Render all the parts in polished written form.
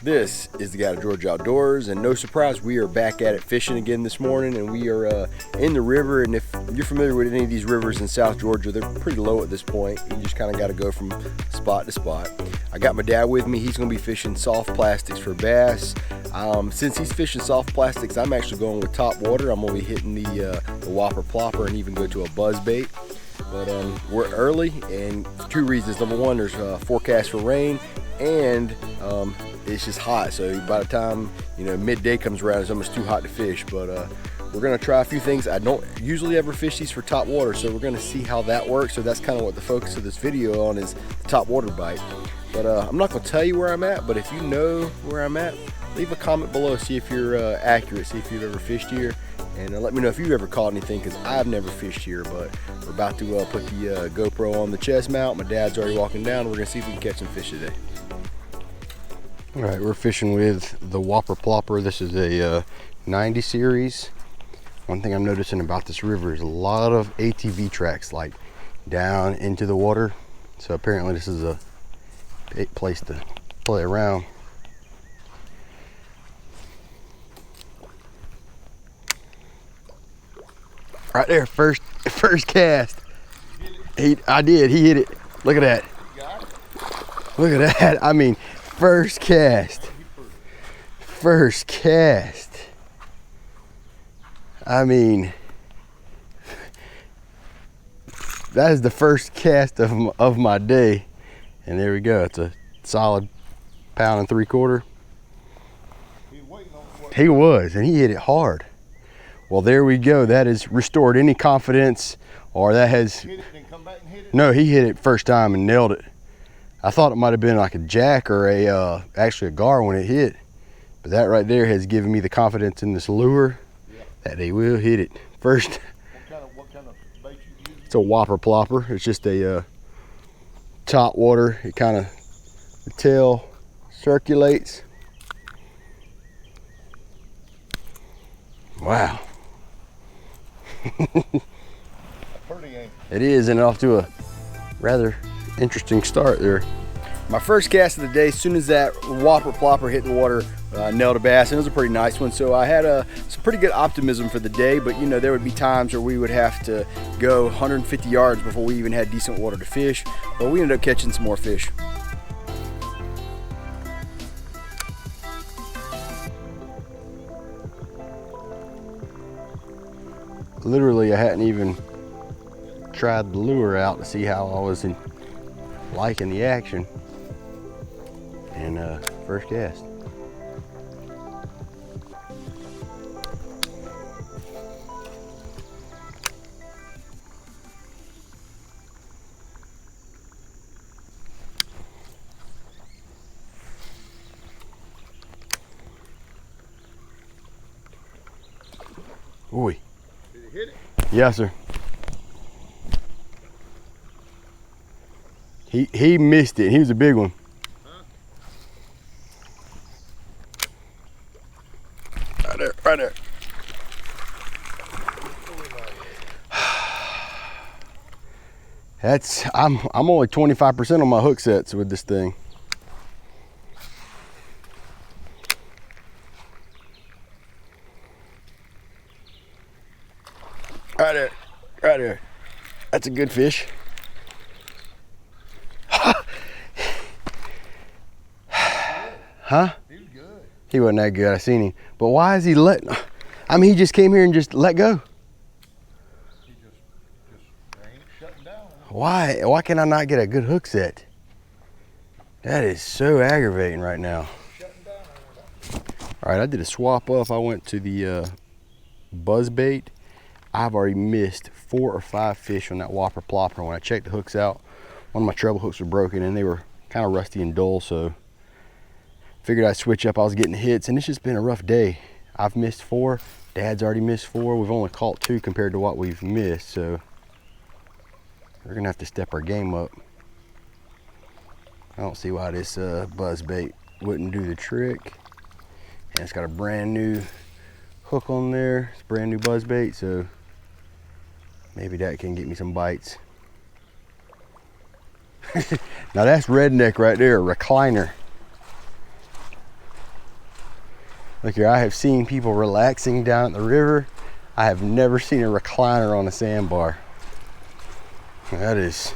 This is the guy at Georgia Outdoors, and no surprise, we are back at it fishing again this morning, and we are in the river. And if you're familiar with any of these rivers in South Georgia, they're pretty low at this point. You just kind of got to go from spot to spot. I got my dad with me. He's going to be fishing soft plastics for bass. Since he's fishing soft plastics, I'm actually going with Topwater. I'm going to be hitting the whopper plopper and even go to a buzz bait. But we're early, and two reasons. Number one, there's a forecast for rain, and it's just hot. So by the time midday comes around, it's almost too hot to fish. But we're gonna try a few things. I don't usually ever fish these for Topwater, so we're gonna see how that works. So that's kind of what the focus of this video on is, the Topwater bite. But I'm not gonna tell you where I'm at, but if you know where I'm at, leave a comment below, see if you're accurate, see if you've ever fished here, and let me know if you've ever caught anything, because I've never fished here. But we're about to put the GoPro on the chest mount. My dad's already walking down. We're gonna see if we can catch some fish today. All right, we're fishing with the whopper plopper. This is a 90 series. One thing I'm noticing about this river is a lot of ATV tracks, like down into the water. So apparently this is a great place to play around. Right there, first cast. I did. He hit it. Look at that. Look at that. I mean, first cast. First cast. I mean, that is the first cast of my day. And there we go. It's a solid 1 3/4 pounds. He was, and he hit it hard. Well, there we go. That has restored any confidence, or that has. Hit it, then come back and hit it? No, he hit it first time and nailed it. I thought it might have been like a jack or actually a gar when it hit, but that right there has given me the confidence in this lure that they will hit it first. What kind of bait you use? It's a whopper plopper. It's just a Topwater. It kind of, the tail circulates. Wow. It is, and off to a rather interesting start there. My first cast of the day, as soon as that whopper plopper hit the water, nailed a bass, and it was a pretty nice one. So I had some pretty good optimism for the day, but there would be times where we would have to go 150 yards before we even had decent water to fish. But we ended up catching some more fish. Literally, I hadn't even tried the lure out to see how I was liking the action. And first cast. Ooh. Hit it? Yes, sir. He missed it. He was a big one. Huh? Right there, right there. I'm only 25% on my hook sets with this thing. Right there, right there. That's a good fish. Huh? He was good. He wasn't that good. I seen him. But why is he letting? I mean, he just came here and just let go. He just ain't shutting down. Why can I not get a good hook set? That is so aggravating right now. All right, I did a swap up. I went to the buzz bait. I've already missed 4 or 5 fish on that whopper plopper. When I checked the hooks out, one of my treble hooks were broken and they were kind of rusty and dull, so figured I'd switch up. I was getting hits, and it's just been a rough day. I've missed 4. Dad's already missed 4. We've only caught 2 compared to what we've missed, so we're gonna have to step our game up. I don't see why this buzz bait wouldn't do the trick. And it's got a brand new hook on there. It's a brand new buzz bait, so maybe that can get me some bites. Now that's redneck right there, recliner. Look here, I have seen people relaxing down at the river. I have never seen a recliner on a sandbar. That is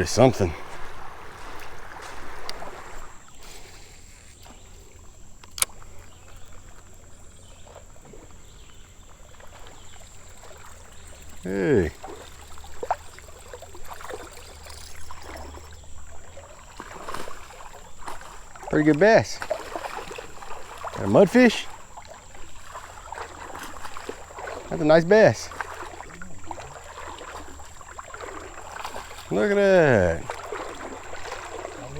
something. Hey. Pretty good bass. Got a mudfish. That's a nice bass. Look at that. I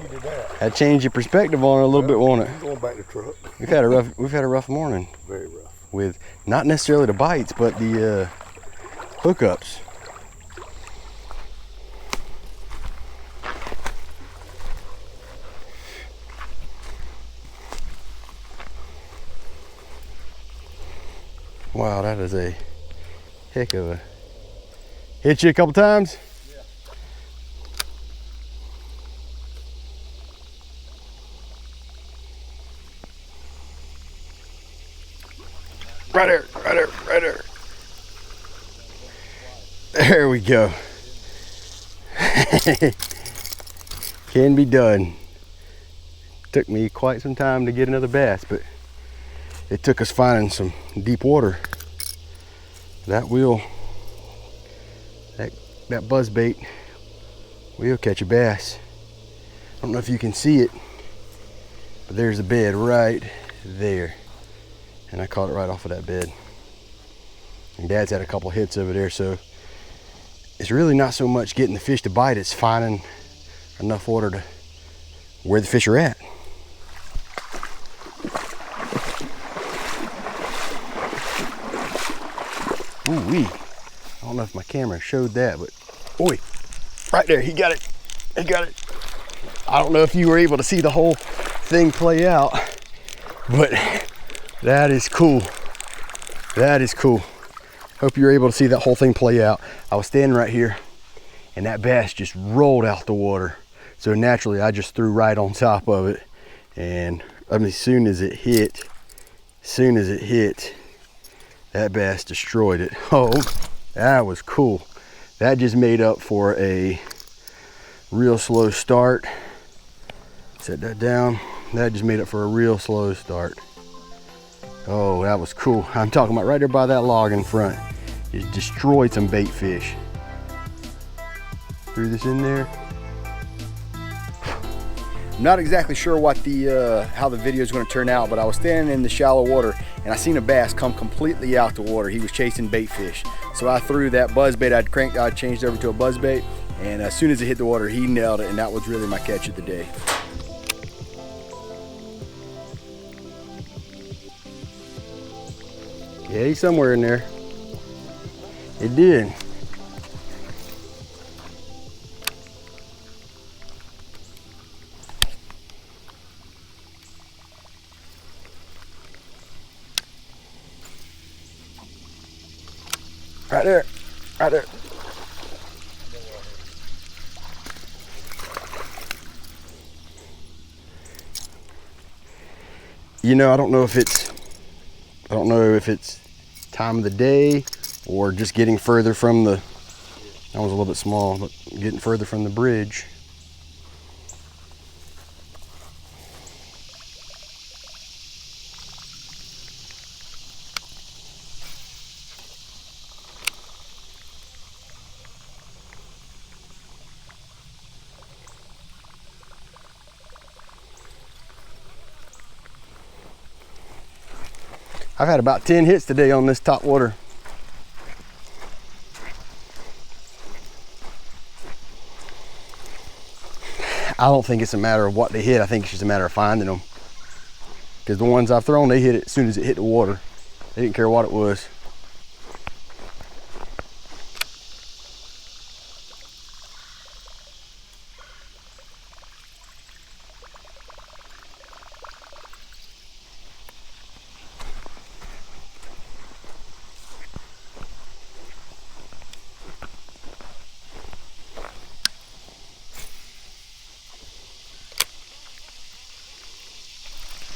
needed that. That changed your perspective on it a little bit, won't it? I'm going back to the truck. We've had a rough morning. Very rough. With not necessarily the bites, but the hookups. Wow, that is a heck of a... Hit you a couple times? Yeah. Right there, right there, right there. There we go. Can be done. Took me quite some time to get another bass, but it took us finding some deep water. That buzz bait will catch a bass. I don't know if you can see it, but there's the bed right there. And I caught it right off of that bed. And Dad's had a couple hits over there, so it's really not so much getting the fish to bite, it's finding enough water to where the fish are at. Ooh wee. I don't know if my camera showed that, but oi, right there, he got it. He got it. I don't know if you were able to see the whole thing play out, but that is cool. That is cool. Hope you're able to see that whole thing play out. I was standing right here and that bass just rolled out the water. So naturally I just threw right on top of it. And I mean, as soon as it hit, that bass destroyed it. Oh, that was cool. That just made up for a real slow start. Set that down. That just made up for a real slow start. Oh, that was cool. I'm talking about right there by that log in front. Just destroyed some bait fish. Threw this in there. I'm not exactly sure what how the video is going to turn out, but I was standing in the shallow water and I seen a bass come completely out the water. He was chasing bait fish. So I threw that buzz bait I changed over to a buzz bait, and as soon as it hit the water, he nailed it, and that was really my catch of the day. Yeah, he's somewhere in there. It did. Right there, right there. You know, I don't know if it's time of the day or just getting further from the, that was a little bit small, but getting further from the bridge. I've had about 10 hits today on this topwater. I don't think it's a matter of what they hit. I think it's just a matter of finding them. Because the ones I've thrown, they hit it as soon as it hit the water. They didn't care what it was.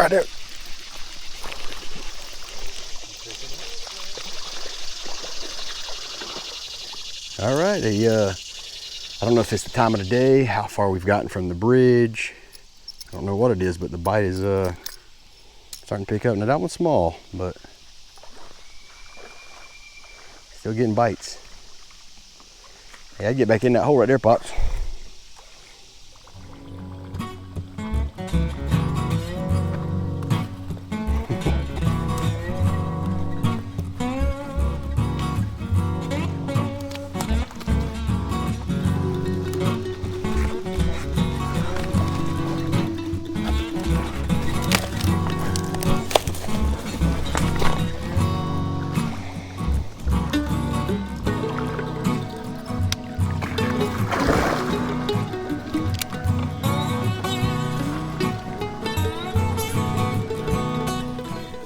Right there. All right, I don't know if it's the time of the day, how far we've gotten from the bridge. I don't know what it is, but the bite is starting to pick up. Now that one's small, but still getting bites. Hey, I'd get back in that hole right there, Pops.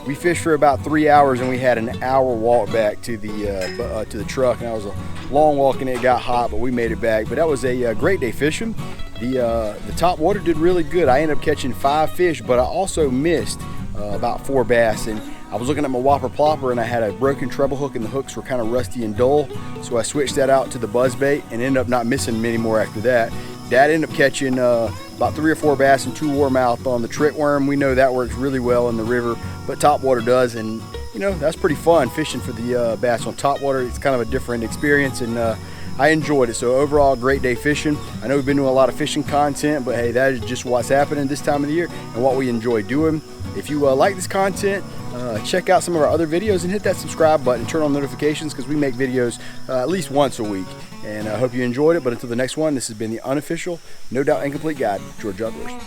We fished for about 3 hours and we had an hour walk back to the truck, and that was a long walk and it got hot, but we made it back. But that was a great day fishing. The Topwater did really good. I ended up catching 5 fish, but I also missed about 4 bass. And I was looking at my whopper plopper and I had a broken treble hook and the hooks were kind of rusty and dull, so I switched that out to the buzzbait and ended up not missing many more after that. Dad ended up catching about 3 or 4 bass and 2 warmouth on the trick worm. We know that works really well in the river, but Topwater does, and you know, that's pretty fun fishing for the bass on Topwater. It's kind of a different experience, and I enjoyed it. So overall, great day fishing. I know we've been doing a lot of fishing content, but hey, that is just what's happening this time of the year and what we enjoy doing. If you like this content, check out some of our other videos and hit that subscribe button and turn on notifications, because we make videos at least once a week. And I hope you enjoyed it. But until the next one, this has been the unofficial, no doubt incomplete guide, Georgia Outdoors.